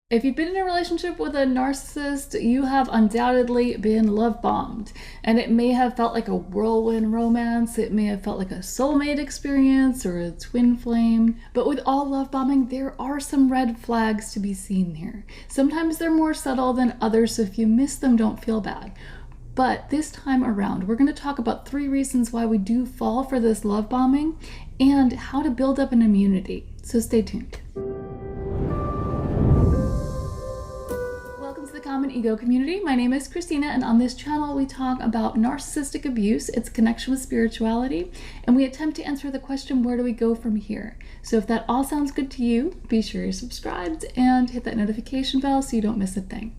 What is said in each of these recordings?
If you've been in a relationship with a narcissist, you have undoubtedly been love bombed. And it may have felt like a whirlwind romance, it may have felt like a soulmate experience or a twin flame. But with all love bombing, there are some red flags to be seen here. Sometimes they're more subtle than others, so if you miss them, don't feel bad. But this time around, we're going to talk about 3 reasons why we do fall for this love bombing and how to build up an immunity. So stay tuned. Welcome to the Common Ego community. My name is Christina, and on this channel we talk about narcissistic abuse, its connection with spirituality, and we attempt to answer the question, where do we go from here? So if that all sounds good to you, be sure you're subscribed and hit that notification bell so you don't miss a thing.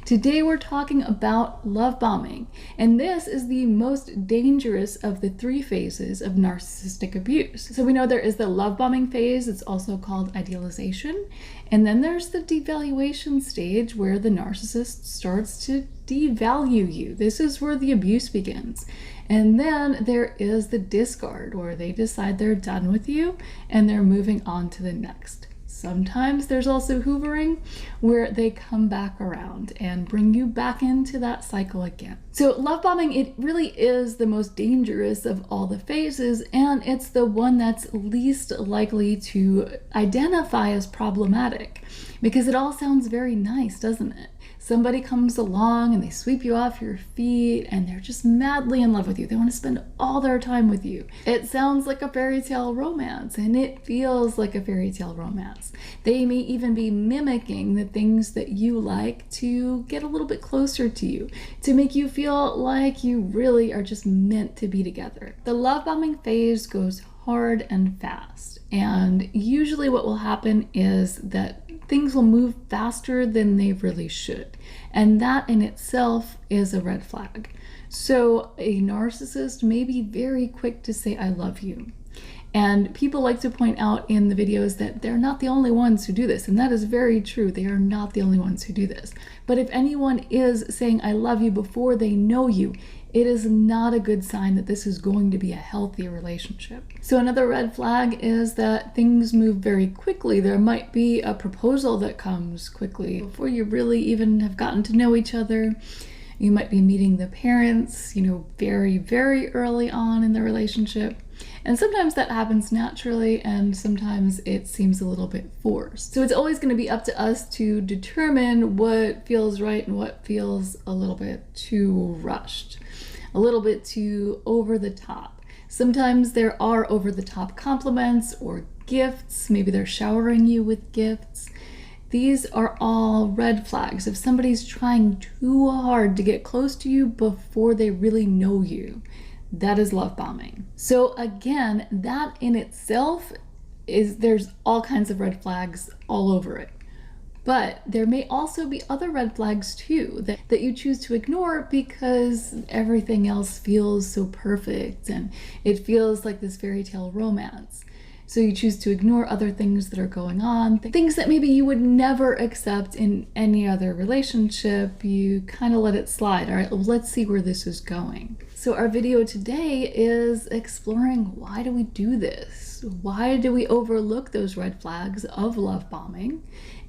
Today we're talking about love bombing, and this is the most dangerous of the 3 phases of narcissistic abuse. So we know there is the love bombing phase, it's also called idealization, and then there's the devaluation stage where the narcissist starts to devalue you. This is where the abuse begins. And then there is the discard, where they decide they're done with you and they're moving on to the next. Sometimes there's also hoovering, where they come back around and bring you back into that cycle again. So love bombing, it really is the most dangerous of all the phases, and it's the one that's least likely to identify as problematic, because it all sounds very nice, doesn't it? Somebody comes along and they sweep you off your feet and they're just madly in love with you. They want to spend all their time with you. It sounds like a fairy tale romance, and it feels like a fairy tale romance. They may even be mimicking the things that you like to get a little bit closer to you, to make you feel like you really are just meant to be together. The love bombing phase goes hard and fast, and usually what will happen is that things will move faster than they really should, and that in itself is a red flag. So a narcissist may be very quick to say I love you, and people like to point out in the videos that they're not the only ones who do this, and that is very true. They are not the only ones who do this. But if anyone is saying I love you before they know you, it is not a good sign that this is going to be a healthy relationship. So another red flag is that things move very quickly. There might be a proposal that comes quickly before you really even have gotten to know each other. You might be meeting the parents, very, very early on in the relationship. And sometimes that happens naturally, and sometimes it seems a little bit forced. So it's always going to be up to us to determine what feels right and what feels a little bit too rushed, a little bit too over the top. Sometimes there are over the top compliments or gifts. Maybe they're showering you with gifts. These are all red flags. If somebody's trying too hard to get close to you before they really know you, that is love bombing. So again, that in itself there's all kinds of red flags all over it. But there may also be other red flags too that you choose to ignore because everything else feels so perfect and it feels like this fairy tale romance. So you choose to ignore other things that are going on, things that maybe you would never accept in any other relationship. You kind of let it slide. All right, well, let's see where this is going. So our video today is exploring, why do we do this? Why do we overlook those red flags of love bombing?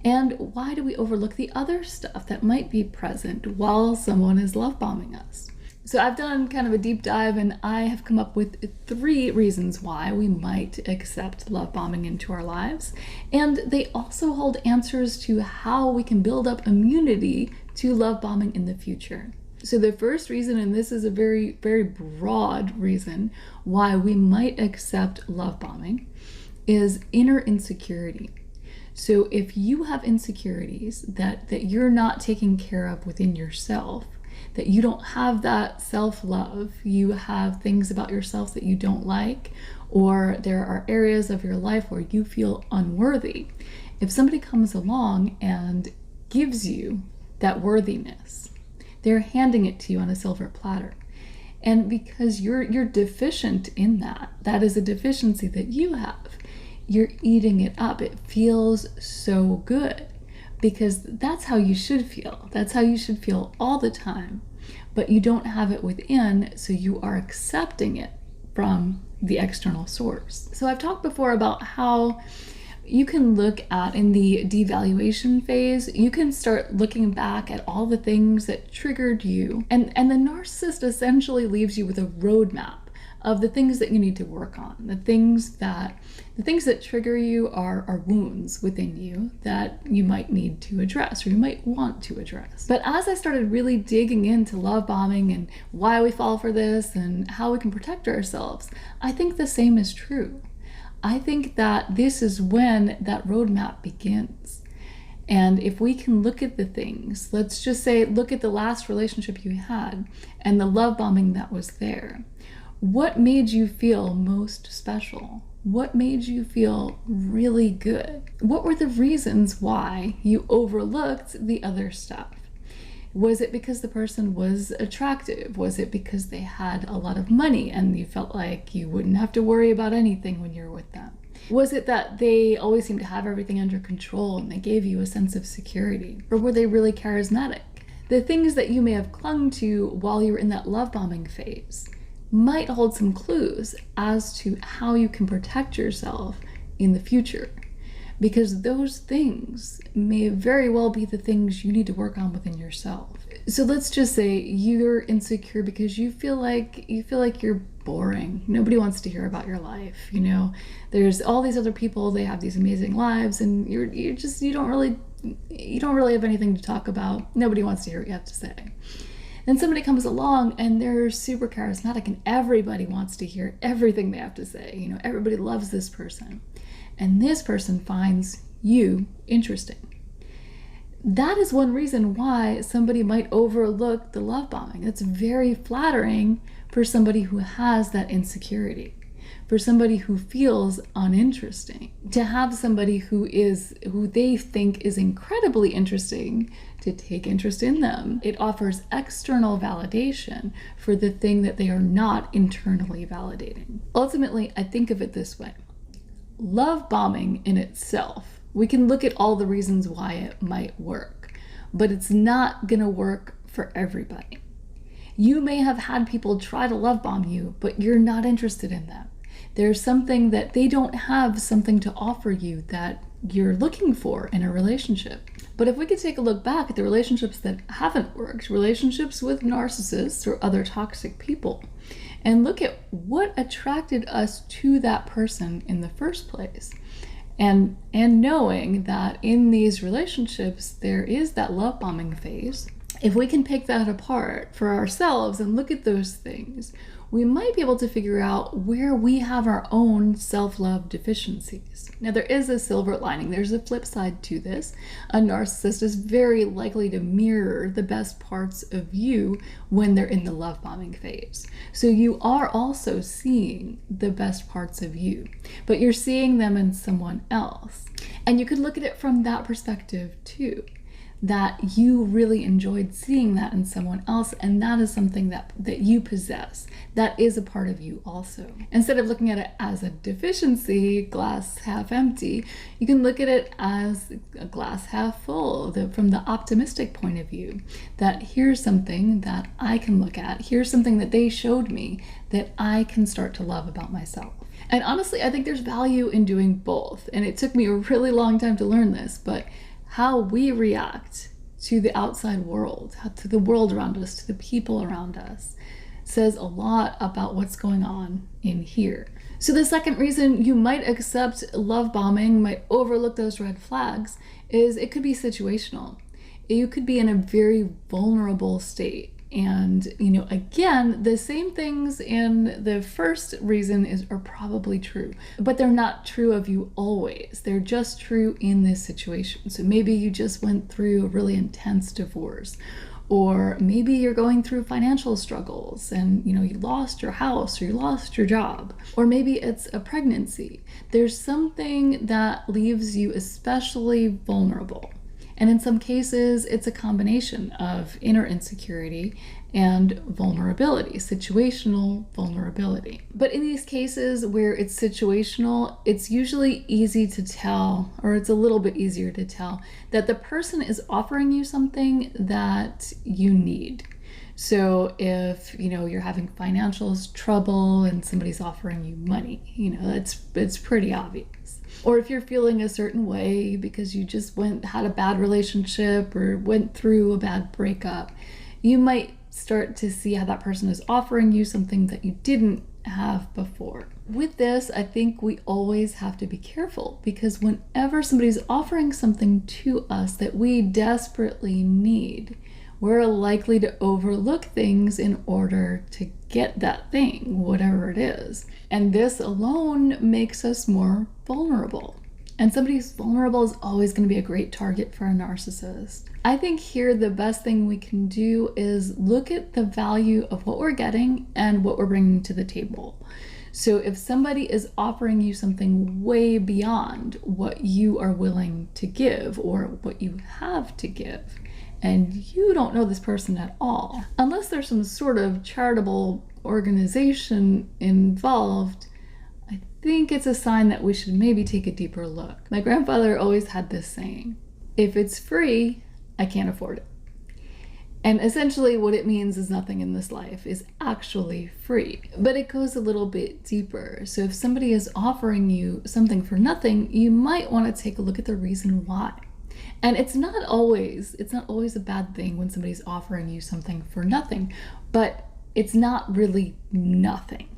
And why do we overlook the other stuff that might be present while someone is love bombing us? So I've done kind of a deep dive, and I have come up with 3 reasons why we might accept love bombing into our lives. And they also hold answers to how we can build up immunity to love bombing in the future. So the first reason, and this is a very, very broad reason why we might accept love bombing, is inner insecurity. So if you have insecurities that you're not taking care of within yourself, that you don't have that self-love, you have things about yourself that you don't like, or there are areas of your life where you feel unworthy, if somebody comes along and gives you that worthiness, they're handing it to you on a silver platter. And because you're deficient in that is a deficiency that you have, you're eating it up. It feels so good because that's how you should feel. That's how you should feel all the time, but you don't have it within, so you are accepting it from the external source. So I've talked before about how you can look at in the devaluation phase, you can start looking back at all the things that triggered you. And the narcissist essentially leaves you with a roadmap of the things that you need to work on. The things that trigger you are wounds within you that you might need to address, or you might want to address. But as I started really digging into love bombing and why we fall for this and how we can protect ourselves, I think the same is true. I think that this is when that roadmap begins. And if we can look at the things, let's just say, look at the last relationship you had and the love bombing that was there. What made you feel most special? What made you feel really good? What were the reasons why you overlooked the other stuff? Was it because the person was attractive? Was it because they had a lot of money and you felt like you wouldn't have to worry about anything when you're with them? Was it that they always seemed to have everything under control and they gave you a sense of security? Or were they really charismatic? The things that you may have clung to while you were in that love bombing phase might hold some clues as to how you can protect yourself in the future, because those things may very well be the things you need to work on within yourself. So let's just say you're insecure because you feel like you're boring. Nobody wants to hear about your life. You know, there's all these other people, they have these amazing lives, and you don't really have anything to talk about. Nobody wants to hear what you have to say. Then somebody comes along and they're super charismatic and everybody wants to hear everything they have to say. You know, everybody loves this person. And this person finds you interesting. That is one reason why somebody might overlook the love bombing. It's very flattering for somebody who has that insecurity, for somebody who feels uninteresting, to have somebody who they think is incredibly interesting to take interest in them. It offers external validation for the thing that they are not internally validating. Ultimately, I think of it this way. Love bombing in itself, we can look at all the reasons why it might work, but it's not gonna work for everybody. You may have had people try to love bomb you, but you're not interested in them. There's something that they don't have something to offer you that you're looking for in a relationship. But if we could take a look back at the relationships that haven't worked, relationships with narcissists or other toxic people, and look at what attracted us to that person in the first place, and knowing that in these relationships there is that love bombing phase, if we can pick that apart for ourselves and look at those things, we might be able to figure out where we have our own self-love deficiencies. Now, there is a silver lining. There's a flip side to this. A narcissist is very likely to mirror the best parts of you when they're in the love bombing phase. So you are also seeing the best parts of you, but you're seeing them in someone else. And you could look at it from that perspective too, that you really enjoyed seeing that in someone else, and that is something that you possess. That is a part of you also. Instead of looking at it as a deficiency, glass half empty, you can look at it as a glass half full, from the optimistic point of view, that here's something that I can look at, here's something that they showed me that I can start to love about myself. And honestly, I think there's value in doing both, and it took me a really long time to learn this, but how we react to the outside world, to the world around us, to the people around us, says a lot about what's going on in here. So the second reason you might accept love bombing, might overlook those red flags, is it could be situational. You could be in a very vulnerable state. And, again, the same things in the first reason are probably true, but they're not true of you always. They're just true in this situation. So maybe you just went through a really intense divorce, or maybe you're going through financial struggles and, you lost your house or you lost your job, or maybe it's a pregnancy. There's something that leaves you especially vulnerable. And in some cases, it's a combination of inner insecurity and vulnerability, situational vulnerability. But in these cases where it's situational, it's usually easy to tell, or it's a little bit easier to tell, that the person is offering you something that you need. So if, you're having financial trouble and somebody's offering you money, it's pretty obvious. Or if you're feeling a certain way because you just had a bad relationship or went through a bad breakup, you might start to see how that person is offering you something that you didn't have before. With this, I think we always have to be careful, because whenever somebody's offering something to us that we desperately need, we're likely to overlook things in order to get that thing, whatever it is. And this alone makes us more vulnerable. And somebody who's vulnerable is always going to be a great target for a narcissist. I think here the best thing we can do is look at the value of what we're getting and what we're bringing to the table. So if somebody is offering you something way beyond what you are willing to give or what you have to give, and you don't know this person at all, unless there's some sort of charitable organization involved, I think it's a sign that we should maybe take a deeper look. My grandfather always had this saying, if it's free, I can't afford it. And essentially what it means is nothing in this life is actually free. But it goes a little bit deeper. So if somebody is offering you something for nothing, you might want to take a look at the reason why. And it's not always a bad thing when somebody's offering you something for nothing, but it's not really nothing.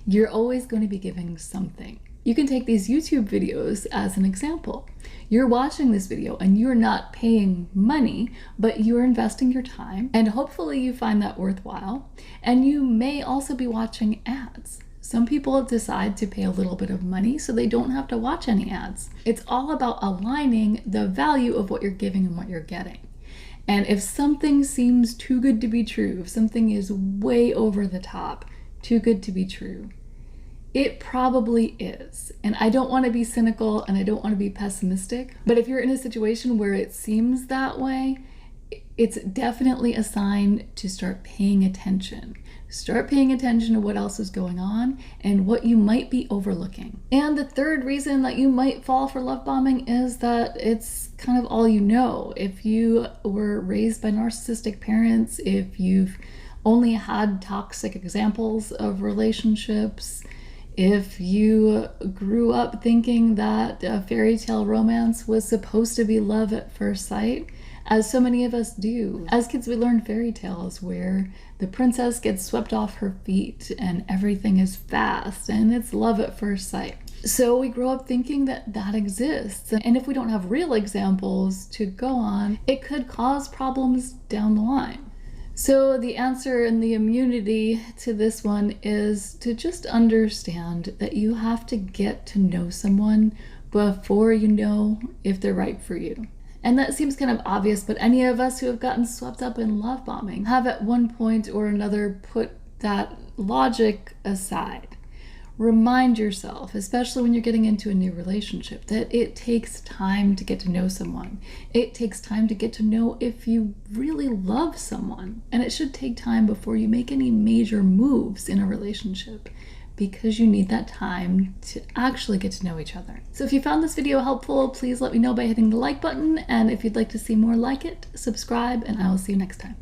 You're always going to be giving something. You can take these YouTube videos as an example. You're watching this video and you're not paying money, but you're investing your time, and hopefully you find that worthwhile. And you may also be watching ads. Some people decide to pay a little bit of money so they don't have to watch any ads. It's all about aligning the value of what you're giving and what you're getting. And if something seems too good to be true, if something is way over the top, too good to be true, it probably is. And I don't want to be cynical and I don't want to be pessimistic, but if you're in a situation where it seems that way, it's definitely a sign to start paying attention. Start paying attention to what else is going on and what you might be overlooking. And the third reason that you might fall for love bombing is that it's kind of all you know. If you were raised by narcissistic parents, if you've only had toxic examples of relationships, if you grew up thinking that a fairy tale romance was supposed to be love at first sight, as so many of us do. As kids, we learn fairy tales where the princess gets swept off her feet and everything is fast and it's love at first sight. So we grow up thinking that that exists. And if we don't have real examples to go on, it could cause problems down the line. So the answer and the immunity to this one is to just understand that you have to get to know someone before you know if they're right for you. And that seems kind of obvious, but any of us who have gotten swept up in love bombing have at one point or another put that logic aside. Remind yourself, especially when you're getting into a new relationship, that it takes time to get to know someone. It takes time to get to know if you really love someone. And it should take time before you make any major moves in a relationship, because you need that time to actually get to know each other. So if you found this video helpful, please let me know by hitting the like button. And if you'd like to see more like it, subscribe, and I will see you next time.